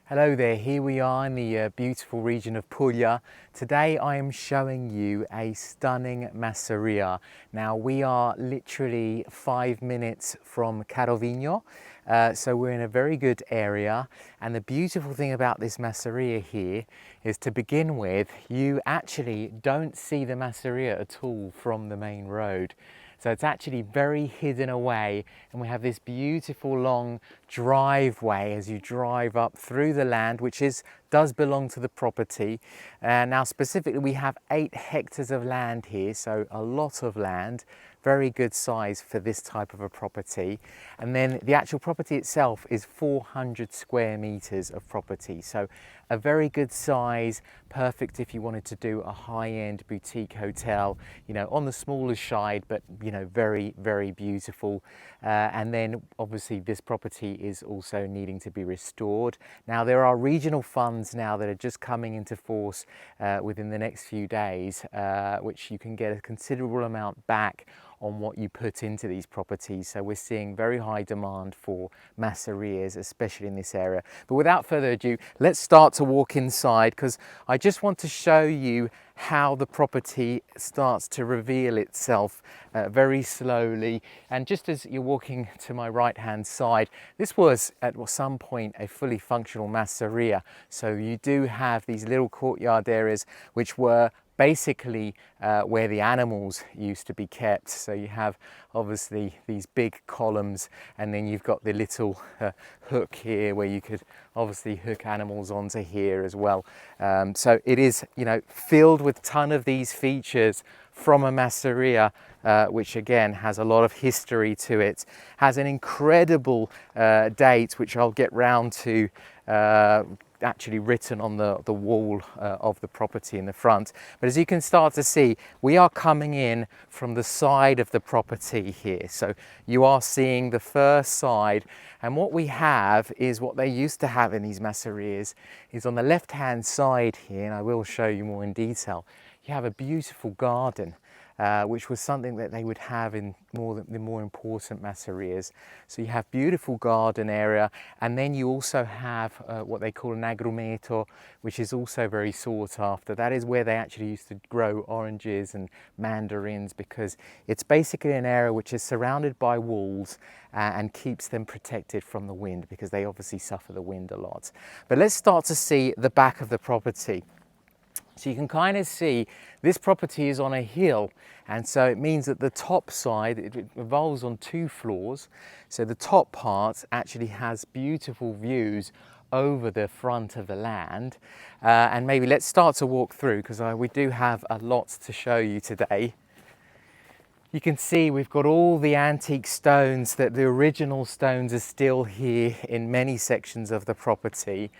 Hello there, here we are in the beautiful region of Puglia. Today I am showing you a stunning masseria. Now we are literally 5 minutes from Carovigno, so we're in a very good area, and the beautiful thing about this masseria here is, to begin with, you actually don't see the masseria at all from the main road. So it's actually very hidden away, and we have this beautiful long driveway as you drive up through the land, which does belong to the property. Now specifically we have 8 hectares of land here, so a lot of land, very good size for this type of a property. And then the actual property itself is 400 square meters of property, so a very good size, perfect if you wanted to do a high-end boutique hotel, you know, on the smaller side, but you know, very, very beautiful. And then obviously this property is also needing to be restored. Now there are regional funds now that are just coming into force within the next few days, which you can get a considerable amount back on what you put into these properties. So we're seeing very high demand for masserias, especially in this area. But without further ado, let's start to walk inside, because I just want to show you how the property starts to reveal itself very slowly. And just as you're walking to my right hand side, this was at some point a fully functional masseria. So you do have these little courtyard areas which were basically where the animals used to be kept. So you have obviously these big columns, and then you've got the little hook here where you could obviously hook animals onto here as well. So it is, you know, filled with a ton of these features from a masseria, which again has a lot of history to it, has an incredible date, which I'll get round to, actually written on the wall of the property in the front. But as you can start to see, we are coming in from the side of the property here. So you are seeing the first side, and what we have is what they used to have in these masserias is on the left hand side here, and I will show you more in detail. You have a beautiful garden, which was something that they would have in the more important masserias. So you have beautiful garden area, and then you also have what they call an agrumeto, which is also very sought after. That is where they actually used to grow oranges and mandarins, because it's basically an area which is surrounded by walls and keeps them protected from the wind, because they obviously suffer the wind a lot. But let's start to see the back of the property. So you can kind of see this property is on a hill, and so it means that the top side, it revolves on 2 floors. So the top part actually has beautiful views over the front of the land. And maybe let's start to walk through, because we do have a lot to show you today. You can see we've got all the antique stones, that the original stones are still here in many sections of the property.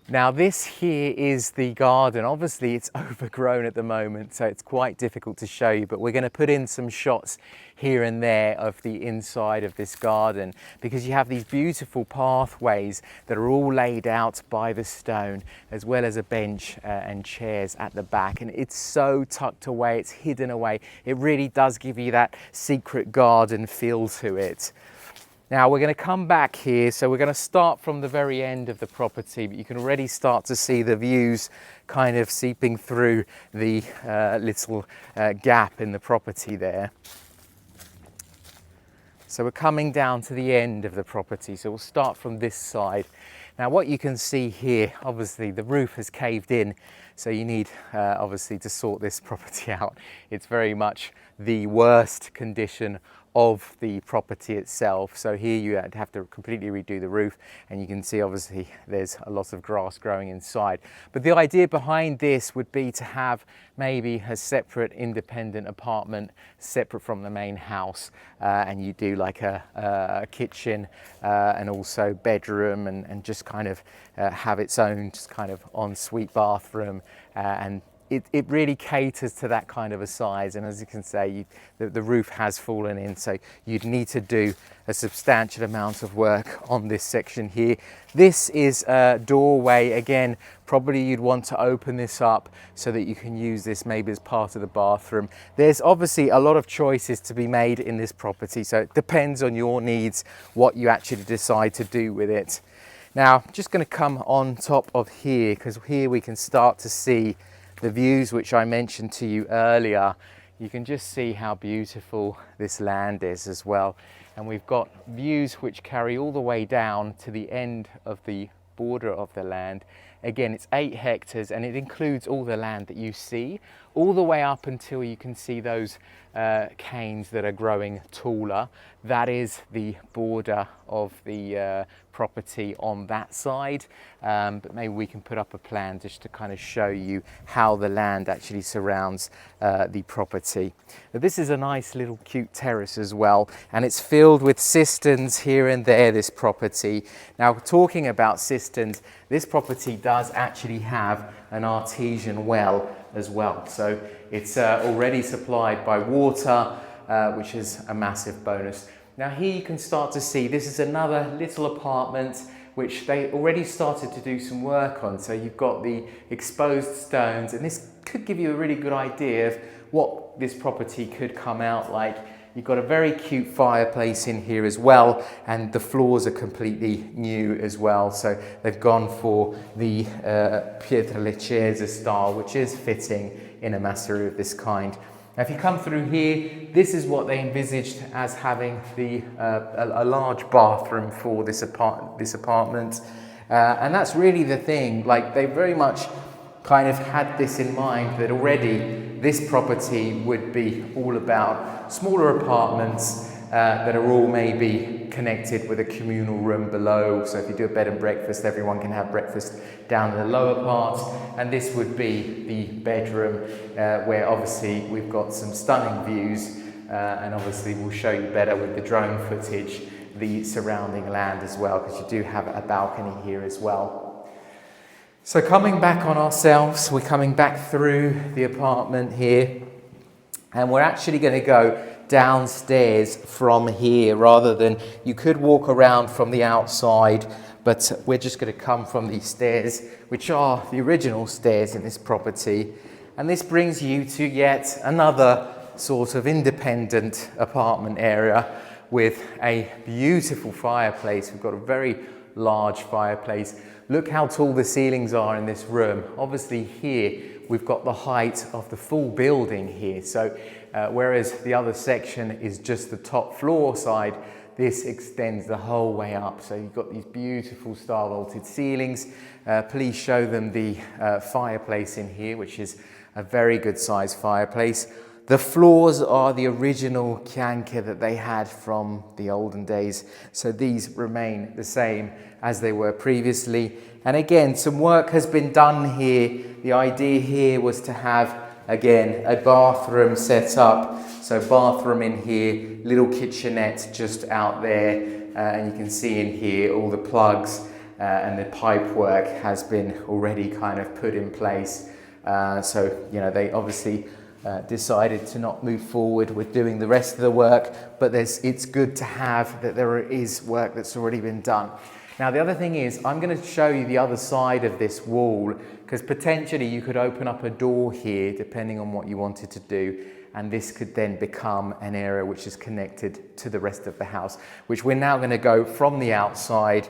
Now this here is the garden. Obviously it's overgrown at the moment, so it's quite difficult to show you, but we're going to put in some shots here and there of the inside of this garden, because you have these beautiful pathways that are all laid out by the stone, as well as a bench and chairs at the back, and it's so tucked away, it's hidden away. It really does give you that secret garden feel to it. Now we're going to come back here, so we're going to start from the very end of the property, but you can already start to see the views kind of seeping through the little gap in the property there. So we're coming down to the end of the property, so we'll start from this side. Now what you can see here, obviously the roof has caved in, so you need obviously to sort this property out. It's very much the worst condition of the property itself. So here you have to completely redo the roof, and you can see obviously there's a lot of grass growing inside. But the idea behind this would be to have maybe a separate independent apartment separate from the main house, and you do like a kitchen and also bedroom, and just kind of have its own just kind of ensuite bathroom, and it really caters to that kind of a size. And as you can say, the roof has fallen in, so you'd need to do a substantial amount of work on this section here. This is a doorway. Again, probably you'd want to open this up so that you can use this maybe as part of the bathroom. There's obviously a lot of choices to be made in this property, so it depends on your needs what you actually decide to do with it. Now, I'm just going to come on top of here, because here we can start to see the views which I mentioned to you earlier. You can just see how beautiful this land is as well. And we've got views which carry all the way down to the end of the border of the land. Again, it's 8 hectares and it includes all the land that you see, all the way up until you can see those canes that are growing taller. That is the border of the property on that side, but maybe we can put up a plan just to kind of show you how the land actually surrounds the property. Now, this is a nice little cute terrace as well, and it's filled with cisterns here and there, this property. Now, talking about cisterns, this property does actually have an artesian well as well, so it's already supplied by water, which is a massive bonus. Now here you can start to see this is another little apartment which they already started to do some work on. So you've got the exposed stones, and this could give you a really good idea of what this property could come out like. You've got a very cute fireplace in here as well, and the floors are completely new as well. So they've gone for the pietra leccese style, which is fitting in a masseria of this kind. Now, if you come through here, this is what they envisaged as having a large bathroom for this apartment. And that's really the thing, like they very much kind of had this in mind, that already this property would be all about smaller apartments that are all maybe connected with a communal room below. So if you do a bed and breakfast, everyone can have breakfast down in the lower part, and this would be the bedroom where obviously we've got some stunning views, and obviously we'll show you better with the drone footage the surrounding land as well, because you do have a balcony here as well. So coming back on ourselves, we're coming back through the apartment here, and we're actually going to go downstairs from here, rather than, you could walk around from the outside, but we're just going to come from these stairs, which are the original stairs in this property. And this brings you to yet another sort of independent apartment area with a beautiful fireplace. We've got a very large fireplace. Look how tall the ceilings are in this room. Obviously here we've got the height of the full building here. So whereas the other section is just the top floor side, this extends the whole way up. So you've got these beautiful star vaulted ceilings. Please show them the fireplace in here, which is a very good size fireplace. The floors are the original chianche that they had from the olden days. So these remain the same as they were previously. And again, some work has been done here. The idea here was to have, again, a bathroom set up. So bathroom in here, little kitchenette just out there. And you can see in here all the plugs and the pipe work has been already kind of put in place. So, you know, they obviously decided to not move forward with doing the rest of the work, but it's good to have that there is work that's already been done. Now, the other thing is, I'm going to show you the other side of this wall, because potentially you could open up a door here, depending on what you wanted to do, and this could then become an area which is connected to the rest of the house, which we're now going to go from the outside.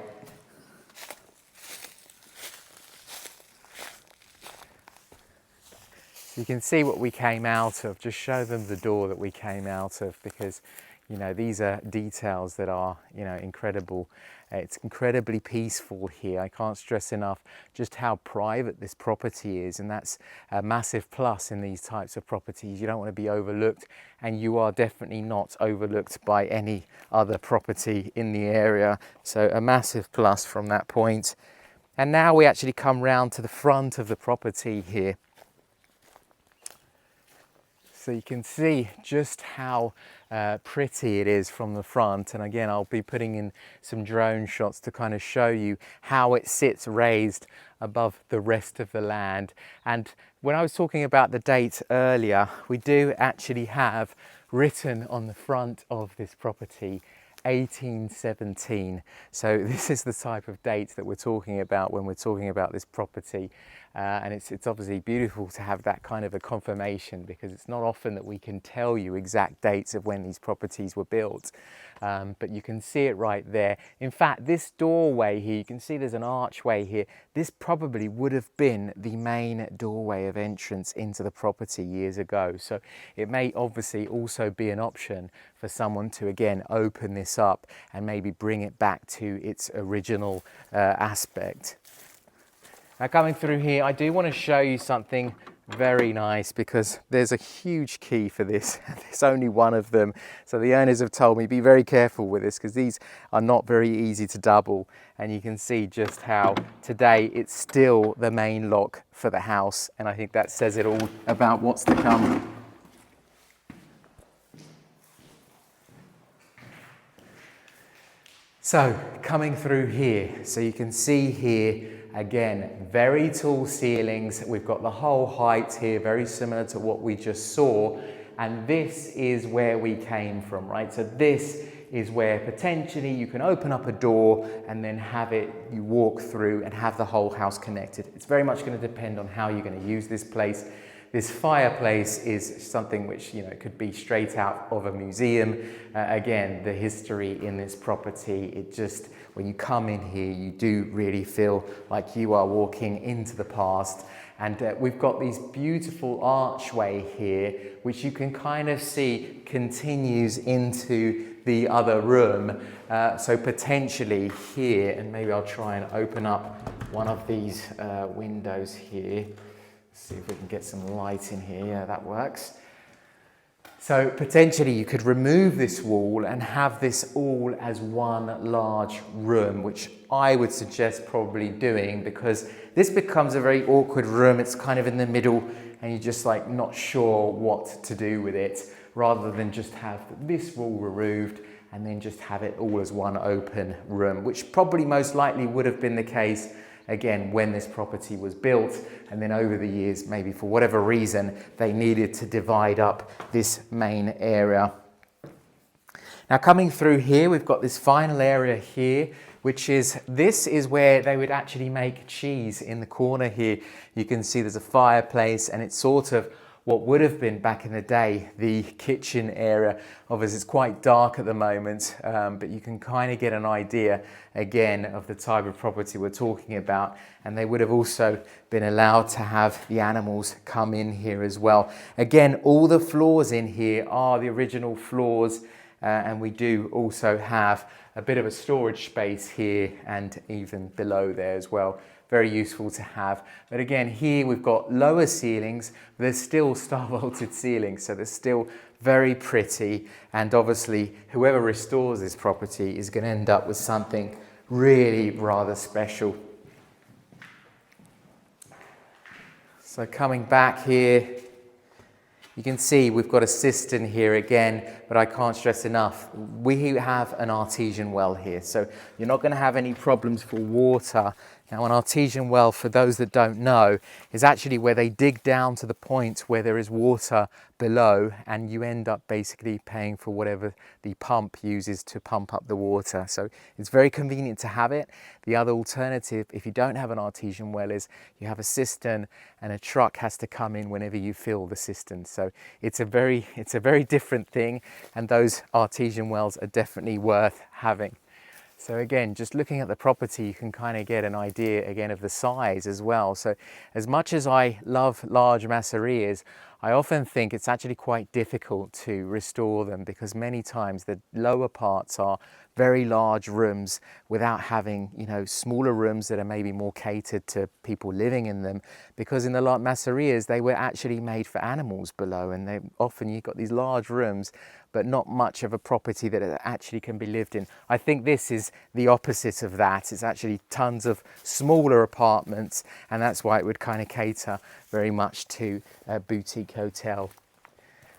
You can see what we came out of. Just show them the door that we came out of, because, you know, these are details that are, you know, incredible. It's incredibly peaceful here. I can't stress enough just how private this property is, and that's a massive plus in these types of properties. You don't want to be overlooked, and you are definitely not overlooked by any other property in the area. So a massive plus from that point. And now we actually come round to the front of the property here. So you can see just how pretty it is from the front. And again, I'll be putting in some drone shots to kind of show you how it sits raised above the rest of the land. And when I was talking about the date earlier, we do actually have written on the front of this property 1817. So this is the type of date that we're talking about when we're talking about this property. And it's obviously beautiful to have that kind of a confirmation, because it's not often that we can tell you exact dates of when these properties were built. But you can see it right there. In fact, this doorway here, you can see there's an archway here. This probably would have been the main doorway of entrance into the property years ago. So it may obviously also be an option for someone to again open this up and maybe bring it back to its original aspect. Now coming through here, I do want to show you something very nice, because there's a huge key for this. There's only one of them. So the owners have told me be very careful with this, because these are not very easy to double. And you can see just how today it's still the main lock for the house. And I think that says it all about what's to come. So coming through here, so you can see here, again, very tall ceilings. We've got the whole height here, very similar to what we just saw. And this is where we came from, right? So this is where potentially you can open up a door and then have it, you walk through and have the whole house connected. It's very much going to depend on how you're going to use this place. This fireplace is something which, you know, could be straight out of a museum. Again, the history in this property, it just, when you come in here, you do really feel like you are walking into the past. And we've got these beautiful archway here, which you can kind of see continues into the other room. So potentially here, and maybe I'll try and open up one of these windows here. See if we can get some light in here. Yeah, that works. So potentially you could remove this wall and have this all as one large room, which I would suggest probably doing, because this becomes a very awkward room. It's kind of in the middle and you're just like not sure what to do with it, rather than just have this wall removed and then just have it all as one open room, which probably most likely would have been the case again when this property was built, and then over the years, maybe for whatever reason, they needed to divide up this main area. Now coming through here, we've got this final area here, which is, this is where they would actually make cheese in the corner here. You can see there's a fireplace, and it's sort of what would have been back in the day the kitchen area. Obviously it's quite dark at the moment, but you can kind of get an idea again of the type of property we're talking about. And they would have also been allowed to have the animals come in here as well. Again, all the floors in here are the original floors, and we do also have a bit of a storage space here and even below there as well. Very useful to have. But again, here we've got lower ceilings, but there's still star vaulted ceilings, so they're still very pretty. And obviously, whoever restores this property is going to end up with something really rather special. So coming back here, you can see we've got a cistern here again, but I can't stress enough, we have an artesian well here, so you're not going to have any problems for water. Now, an artesian well, for those that don't know, is actually where they dig down to the point where there is water below, and you end up basically paying for whatever the pump uses to pump up the water. So it's very convenient to have it. The other alternative, if you don't have an artesian well, is you have a cistern, and a truck has to come in whenever you fill the cistern. So it's a very different thing, and those artesian wells are definitely worth having. So again, just looking at the property, you can kind of get an idea again of the size as well. So as much as I love large masserias, I often think it's actually quite difficult to restore them, because many times the lower parts are very large rooms without having, you know, smaller rooms that are maybe more catered to people living in them, because in the masserias they were actually made for animals below, and they often, you've got these large rooms but not much of a property that it actually can be lived in. I think this is the opposite of that. It's actually tons of smaller apartments, and that's why it would kind of cater very much to a boutique hotel.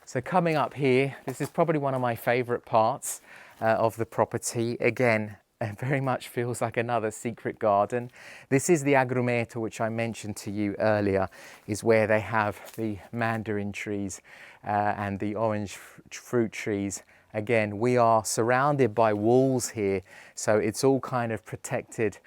So coming up here, this is probably one of my favorite parts of the property. Again, it very much feels like another secret garden. This is the agrumeto, which I mentioned to you earlier, is where they have the mandarin trees and the orange fruit trees again, we are surrounded by walls here, so it's all kind of protected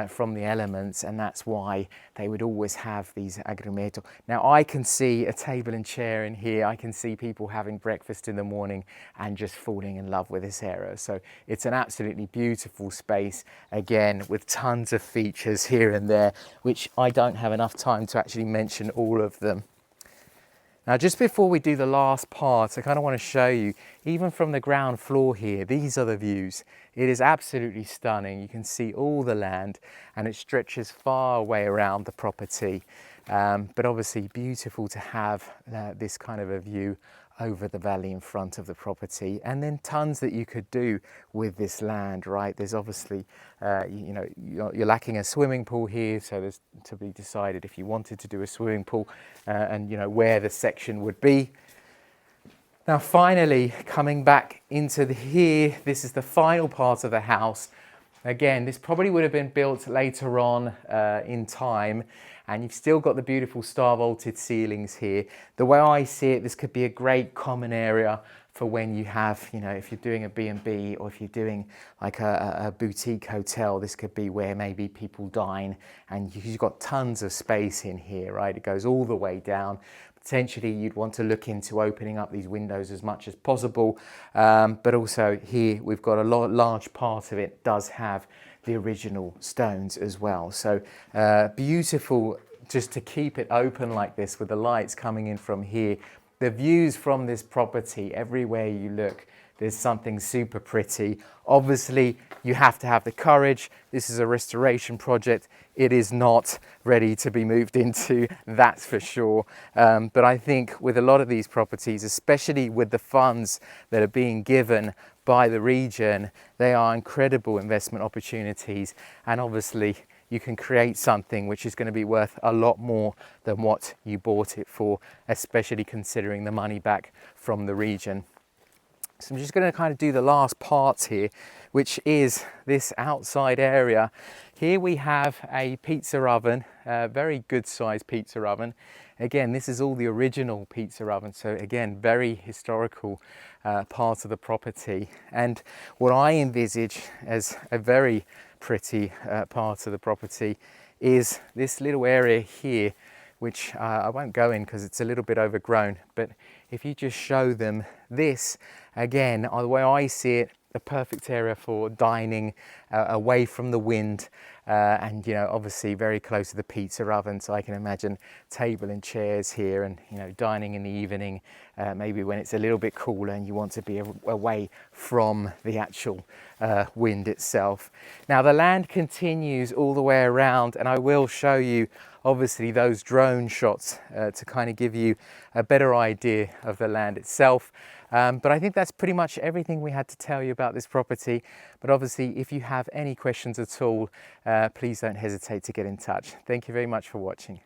from the elements, and that's why they would always have these agriturismo. Now I can see a table and chair in here. I can see people having breakfast in the morning and just falling in love with this area. So it's an absolutely beautiful space, again, with tons of features here and there, which I don't have enough time to actually mention all of them. Now, just before we do the last part, I kind of want to show you, even from the ground floor here, these are the views. It is absolutely stunning. You can see all the land and it stretches far away around the property. But obviously beautiful to have this kind of a view over the valley in front of the property, and then tons that you could do with this land, right? There's obviously, you know, you're lacking a swimming pool here, so there's to be decided if you wanted to do a swimming pool and, you know, where the section would be. Now, finally, coming back into here, this is the final part of the house. Again, this probably would have been built later on in time, and you've still got the beautiful star vaulted ceilings here. The way I see it, this could be a great common area for when you have, you know, if you're doing a B&B or if you're doing like a boutique hotel, this could be where maybe people dine, and you've got tons of space in here, right? It goes all the way down. Potentially you'd want to look into opening up these windows as much as possible, but also here we've got a large part of it does have the original stones as well. So beautiful just to keep it open like this with the lights coming in from here. The views from this property, everywhere you look, there's something super pretty. Obviously, you have to have the courage. This is a restoration project. It is not ready to be moved into, that's for sure. But I think with a lot of these properties, especially with the funds that are being given by the region, they are incredible investment opportunities. And obviously, you can create something which is going to be worth a lot more than what you bought it for, especially considering the money back from the region. So I'm just going to kind of do the last part here, which is this outside area. Here we have a pizza oven, a very good sized pizza oven. Again, this is all the original pizza oven, so again, very historical part of the property. And what I envisage as a very pretty part of the property is this little area here, which I won't go in because it's a little bit overgrown, but if you just show them this, again, the way I see it, the perfect area for dining away from the wind, and, you know, obviously very close to the pizza oven, so I can imagine table and chairs here, and, you know, dining in the evening, maybe when it's a little bit cooler and you want to be away from the actual wind itself. Now the land continues all the way around, and I will show you obviously those drone shots to kind of give you a better idea of the land itself. But I think that's pretty much everything we had to tell you about this property. But obviously, if you have any questions at all, please don't hesitate to get in touch. Thank you very much for watching.